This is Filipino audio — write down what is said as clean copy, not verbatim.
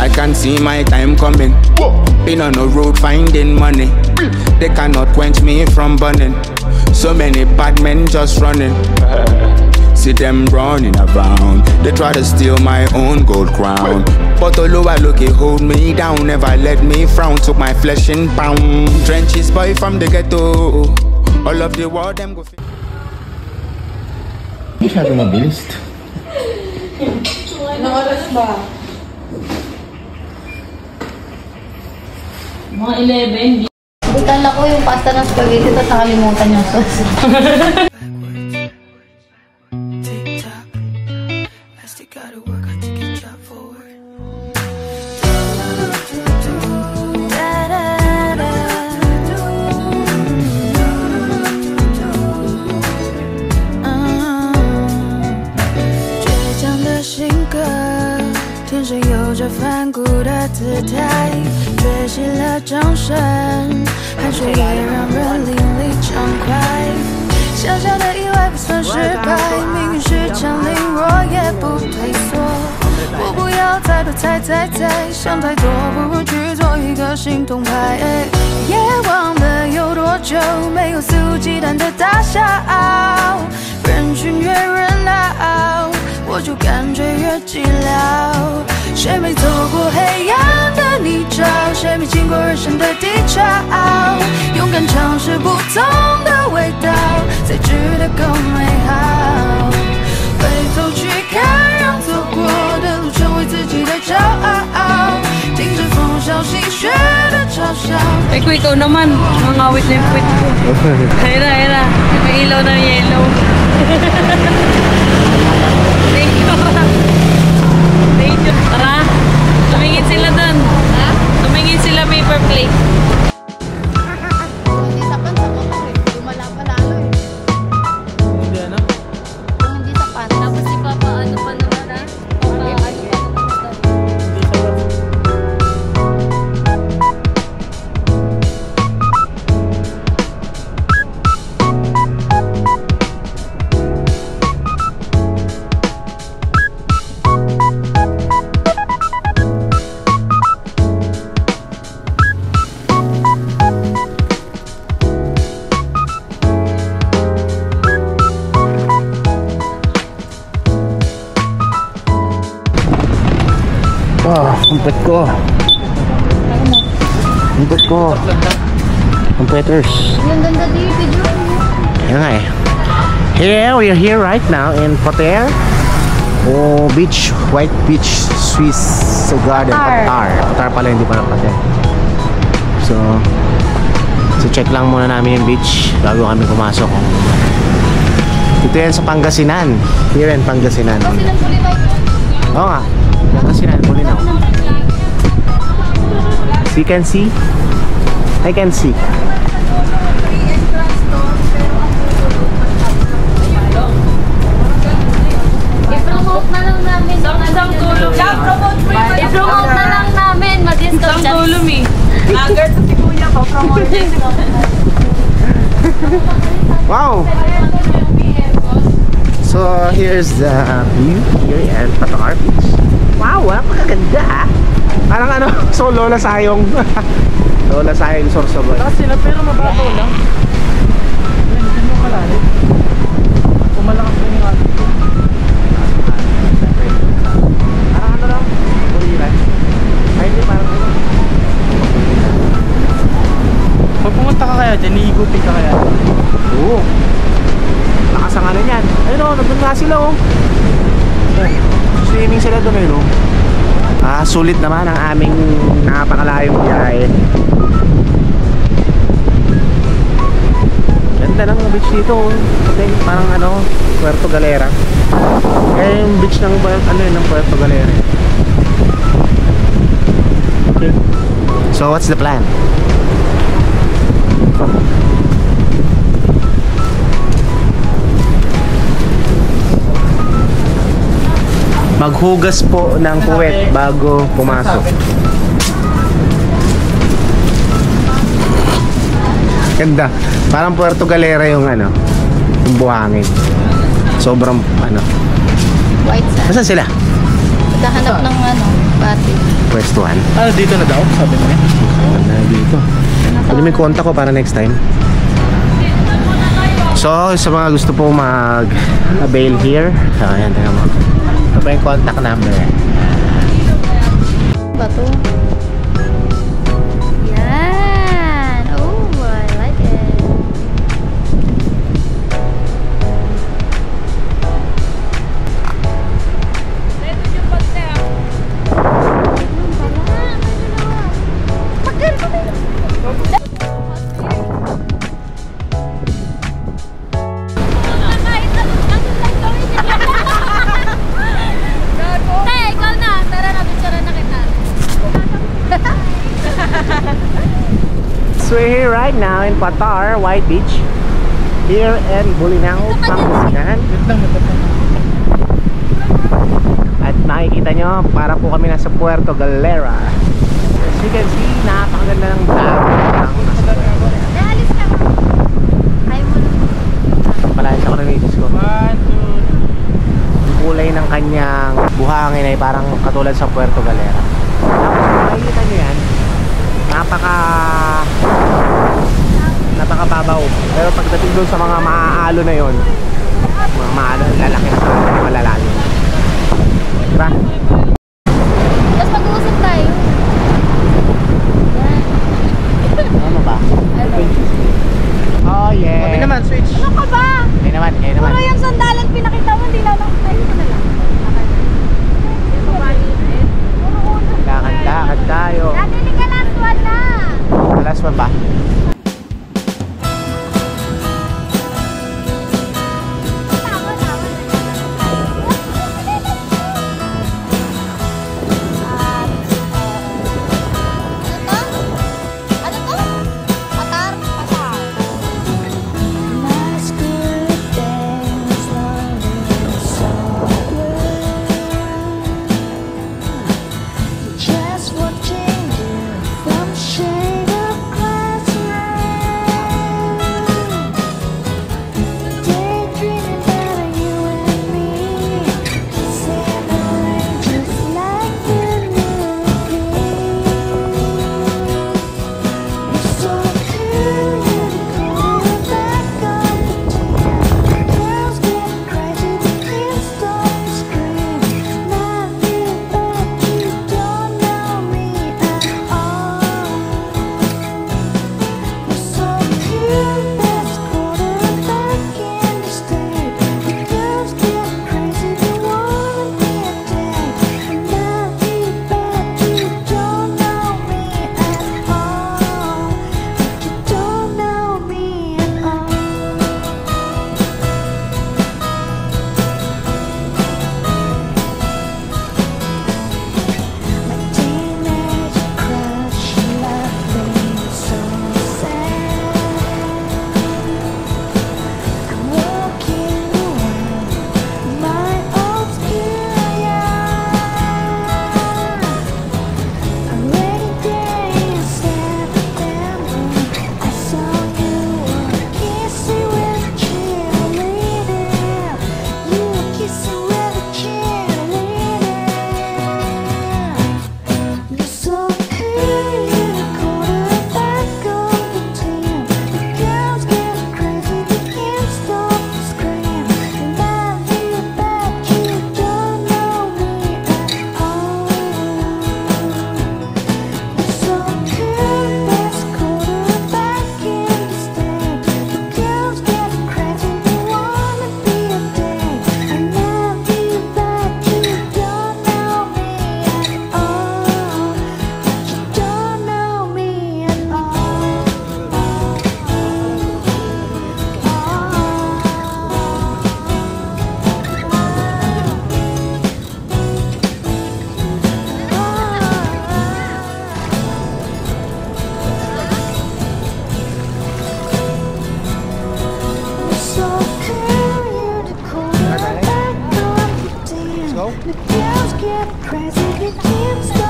I can see my time coming. Been on the road finding money. They cannot quench me from burning. So many bad men just running. See them running around. They try to steal my own gold crown. But although I look, it hold me down. Never let me frown. Took my flesh in pound. Trenches boy from the ghetto. All of the world them go. Masyado mabilis. Anong oras ba? Mga 11. Butala ko yung pasta ng spaghetti at nakalimutan yung sauce.小小的意外不算失败，命运是强凌，我也不退缩。我不要太多猜，想太多不如去做一个行动派。夜忘了有多久没有肆无忌惮的大笑，人群越热闹，我就感觉越寂寥。谁没走过黑暗的泥沼，谁没经过人生的低潮，勇敢尝试不同的味道，才值得更美好。回头去看，让走过的路成为自己的骄傲，听着风萧细雪的嘲笑。Ay, ko ikaw naman. Mangawit na yung puwit ko. Hera. May ilaw ng yellow. Thank you. Thank you. Tara. Tumingin sila dun. Ha? Tumingin sila paper plate. Hindi sapan ko eh. Lumala pa lalo eh. Hindi ano? Hindi sapan. Tapos si Papa ano pa naman ah? Kumpet ko. Competitors. Yung ganda di video. Yan nga eh. Here, we are here right now in Poter. Beach, White Beach, Swiss Garden, Qatar pala, hindi pa na Poter. So check lang muna namin yung beach bago kami pumasok. Ito yan sa Pangasinan. Here in Pangasinan. Oo nga. Pangasinan, Bulinaw. You can see? I can see. I-promote na lang namin. Isang tulong. I-promote na lang namin. Mag-discount Isang tulong eh. Lager sa si Kuya ko. Promote din. Wow! So here's the view here in Qatar Beach. Wow, napakaganda ah. Parang ano, so Lola Sayong. Lola Sayong Sorsogon. Kasi sila pero mababaw lang. Hindi mo malalim. Pumalakas mo yung atin. Parang ano lang, Buriran. Ay hindi, parang ano. Pag pumunta ka kaya dyan, iigupin ka kaya. Oo. Lakas ang ano yan. Ayun o, nandun nga sila o. Swimming sila doon ayun o. Sulit naman ang aming napakalayong biyahe. Ganda ng beach dito o. Parang ano, Puerto Galera. Kaya yung beach ng, ano yun, ng Puerto Galera. Okay. So what's the plan? Maghugas po ng puwet bago pumasok. Ganda. Parang Puerto Galera yung ano, yung buhangin. Sobrang ano. White sand. Nasaan sila? Naghahanap ng ano. Bati. Pwestuhan. Ah, dito na daw, sabi niya. Na dito. Pwede may contact ko para next time. So, sa mga gusto po mag-avail here, so, ayan, tingnan mo. Ito pa yung contact number. Bato. Yan. Oh, I like it. So we're here right now in Patar, White Beach. Here in Bolinao, Pangasinan. At makikita nyo, para po kami nasa Puerto Galera. As you can see, napakaganda ng dagat. Alis ka. Ayaw mo lang. Palayas ako ng misis ko. Yung kulay ng kanyang buhangin ay parang katulad sa Puerto Galera. Tapos makikita nyo yan, napakababaw. Pero pagdating doon sa mga maaalo na yon, mga maalo, lalaki na sa malalalim. Diba? Tapos mag-uusap tayo. Yan. Ano ba? Ano? Oh yeah. Kami naman, switch. Ano ka ba? Kayo naman, kayo naman. Puro yung sandalan pinakita mo, hindi na nakatayo ko na lang. Lakad tayo. Nadinig ka last one na. Last one ba? Just watching you from shade of glass. Daydreaming about you and me, kissing the rain just like the movie. You're so cool, you're the back of the tear. Girls get crazy, they can't stop to scream. Love you, but you don't know me at all. You're so cute, best quarterback in the state. The girls get crazy, they wanna be a date. Love you, but you don't know me at all. You don't know me at all. My teenage crush left me so sad. I'm walking around my old school yard. A rainy day in September, I saw you were kissing with a cheerleader. You were kissing with a cheerleader. You're so cool, you're the quarterback of the team. The girls get crazy, they can't stop to scream. Love you, but you don't know me at all. You're so cool, best quarterback in the state. The girls get crazy, they wanna be a date. I love you, but you don't know me at all. You don't know me at You're so cool, you're the quarterback of the team. The girls get crazy, they can't stop.